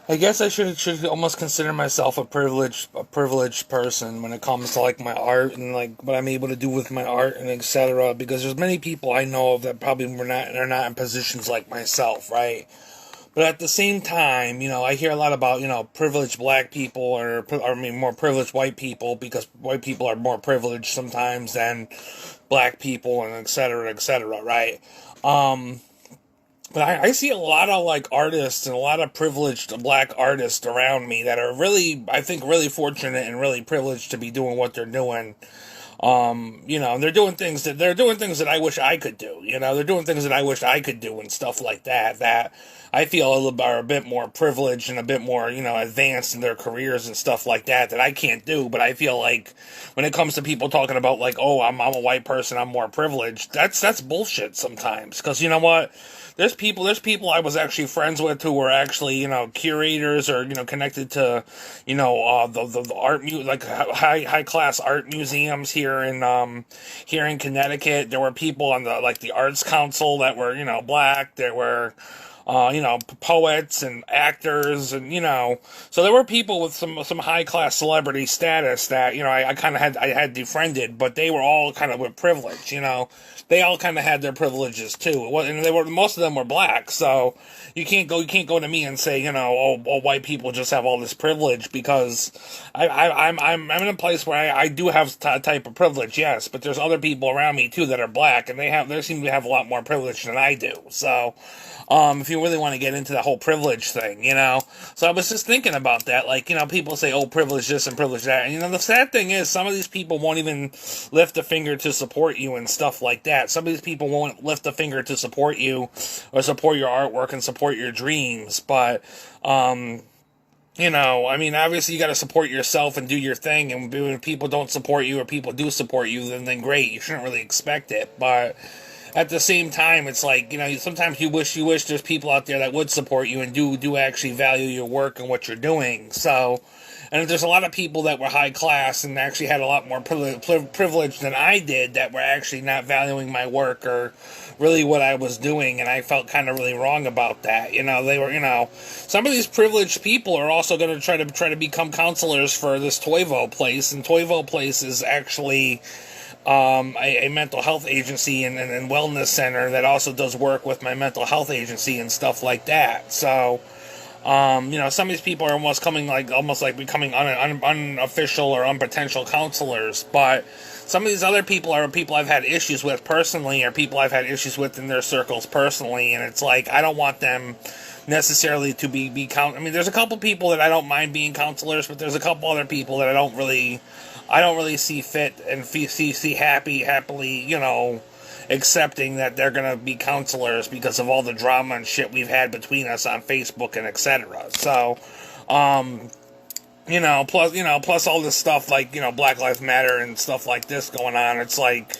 I guess I should almost consider myself a privileged person when it comes to like my art and like what I'm able to do with my art and etc. Because there's many people I know of that probably were not are not in positions like myself, right? But at the same time, I hear a lot about privileged black people or I mean more privileged white people because white people are more privileged sometimes than black people and etc. Right? Um, but I see a lot of like artists and a lot of privileged black artists around me that are really, I think, really fortunate and really privileged to be doing what they're doing. And they're doing things that I wish I could do. They're doing things that I wish I could do and stuff like that. That I feel are a bit more privileged and a bit more, advanced in their careers and stuff like that that I can't do. But I feel like when it comes to people talking about like, oh, I'm a white person, I'm more privileged. That's bullshit sometimes. Because you know what? There's people I was actually friends with who were actually, curators or, connected to, the art like high class art museums here in Connecticut. There were people on the arts council that were, black. There were poets and actors, and so there were people with some high class celebrity status that I kind of had befriended, but they were all kind of with privilege. They all kind of had their privileges too, and most of them were black. So you can't go to me and say oh, white people just have all this privilege because I'm in a place where I do have a type of privilege, yes, but there's other people around me too that are black, and they seem to have a lot more privilege than I do. So if you really want to get into the whole privilege thing, So I was just thinking about that. Like, people say, oh, privilege this and privilege that. And, the sad thing is, some of these people won't even lift a finger to support you and stuff like that. Some of these people won't lift a finger to support you or support your artwork and support your dreams. But, I mean, obviously you got to support yourself and do your thing. And when people don't support you or people do support you, then great. You shouldn't really expect it. But at the same time, it's like sometimes you wish there's people out there that would support you and do actually value your work and what you're doing. So, and if there's a lot of people that were high class and actually had a lot more privilege than I did that were actually not valuing my work or really what I was doing, and I felt kind of really wrong about that. They were, some of these privileged people are also going to try to become counselors for this Toivo place, and Toivo place is actually a mental health agency and wellness center that also does work with my mental health agency and stuff like that. So, some of these people are almost like becoming unofficial or unpotential counselors, but some of these other people are people I've had issues with personally, or people I've had issues with in their circles personally, and it's like I don't want them necessarily to be I mean, there's a couple people that I don't mind being counselors, but there's a couple other people that I don't really see fit and see happily, accepting that they're gonna be counselors because of all the drama and shit we've had between us on Facebook and etc. So, um, plus all this stuff like Black Lives Matter and stuff like this going on. It's like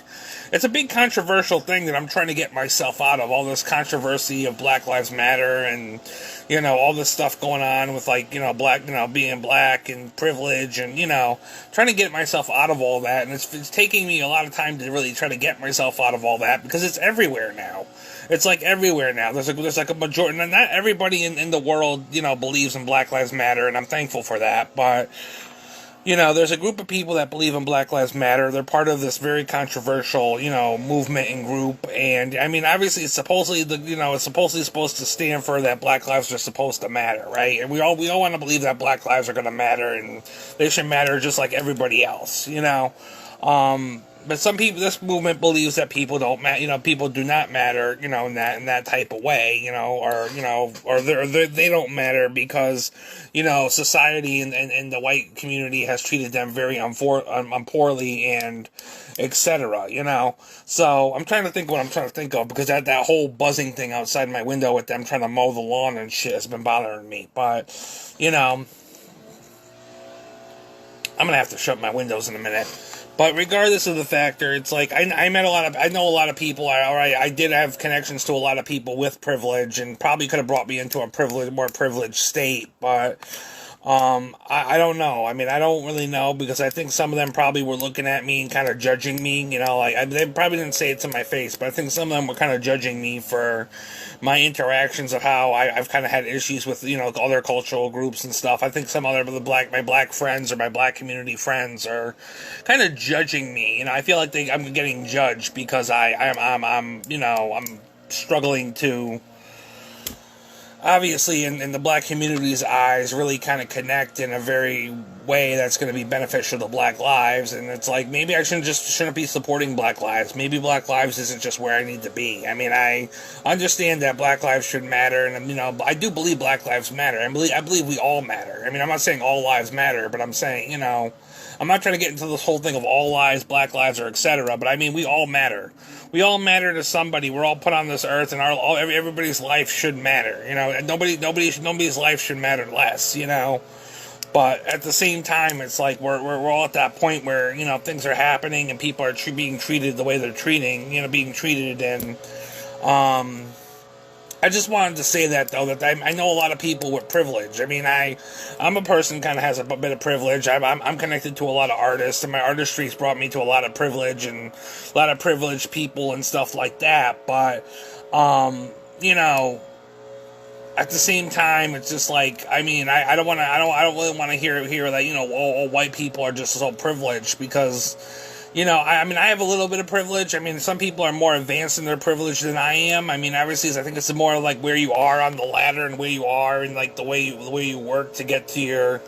it's a big controversial thing that I'm trying to get myself out of. All this controversy of Black Lives Matter and all this stuff going on with like black being black and privilege and trying to get myself out of all that. And it's taking me a lot of time to really try to get myself out of all that because it's everywhere now. It's like everywhere now. There's like a majority. Not everybody in the world believes in Black Lives Matter, and I'm thankful for that. But there's a group of people that believe in Black Lives Matter. They're part of this very controversial, movement and group. And I mean, obviously, it's supposedly supposed to stand for that Black lives are supposed to matter, right? And we all want to believe that Black lives are going to matter and they should matter just like everybody else, But some people, this movement believes that people don't matter. People do not matter. In that type of way. Or they don't matter because, society and the white community has treated them very poorly and etc. So I'm trying to think what I'm trying to think of because that whole buzzing thing outside my window with them trying to mow the lawn and shit has been bothering me. But I'm gonna have to shut my windows in a minute. But regardless of the factor, it's like I know a lot of people. I did have connections to a lot of people with privilege, and probably could have brought me into a more privileged state. But I don't know. I mean, I don't really know because I think some of them probably were looking at me and kind of judging me. You know, like they probably didn't say it to my face, but I think some of them were kind of judging me for my interactions of how I've kind of had issues with other cultural groups and stuff. I think some other my black friends or my black community friends are kind of judging me. You know, I feel like I'm getting judged because I'm struggling to obviously in the black community's eyes really kind of connect in a very way that's going to be beneficial to black lives. And it's like maybe I shouldn't be supporting black lives. Maybe black lives isn't just where I need to be. I mean, I understand that black lives should matter, and I do believe black lives matter. I believe we all matter. I mean, I'm not saying all lives matter, but I'm saying, I'm not trying to get into this whole thing of all lives, black lives, or etc. But I mean, we all matter. We all matter to somebody. We're all put on this earth, and everybody's life should matter. And nobody's life should matter less. But at the same time, it's like we're all at that point where things are happening and people are being treated the way they're being treated, and I just wanted to say that, though, that I know a lot of people with privilege. I mean, I'm a person kind of has a bit of privilege. I'm connected to a lot of artists, and my artistry's brought me to a lot of privilege and a lot of privileged people and stuff like that. But, at the same time, it's just like, I mean, I don't really want to hear that, all white people are just so privileged because, I mean, I have a little bit of privilege. I mean, some people are more advanced in their privilege than I am. I mean, obviously, I think it's more like where you are on the ladder and where you are and like the way you work to get to your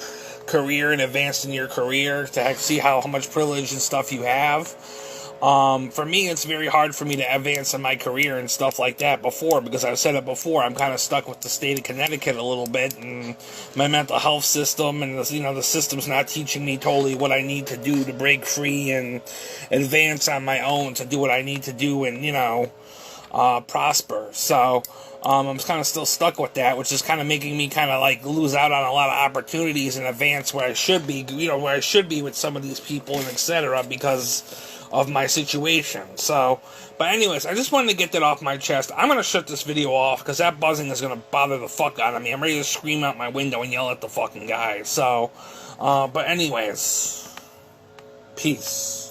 career and advance in your career to see how much privilege and stuff you have. For me, it's very hard for me to advance in my career and stuff like that because I've said it before, I'm kind of stuck with the state of Connecticut a little bit and my mental health system, and the system's not teaching me totally what I need to do to break free and advance on my own to do what I need to do and, prosper. So, I'm kind of still stuck with that, which is kind of making me kind of like lose out on a lot of opportunities and advance where I should be, where I should be with some of these people and etc. because of my situation. So, but anyways, I just wanted to get that off my chest. I'm going to shut this video off because that buzzing is going to bother the fuck out of me. I'm ready to scream out my window and yell at the fucking guy. So, but anyways, peace.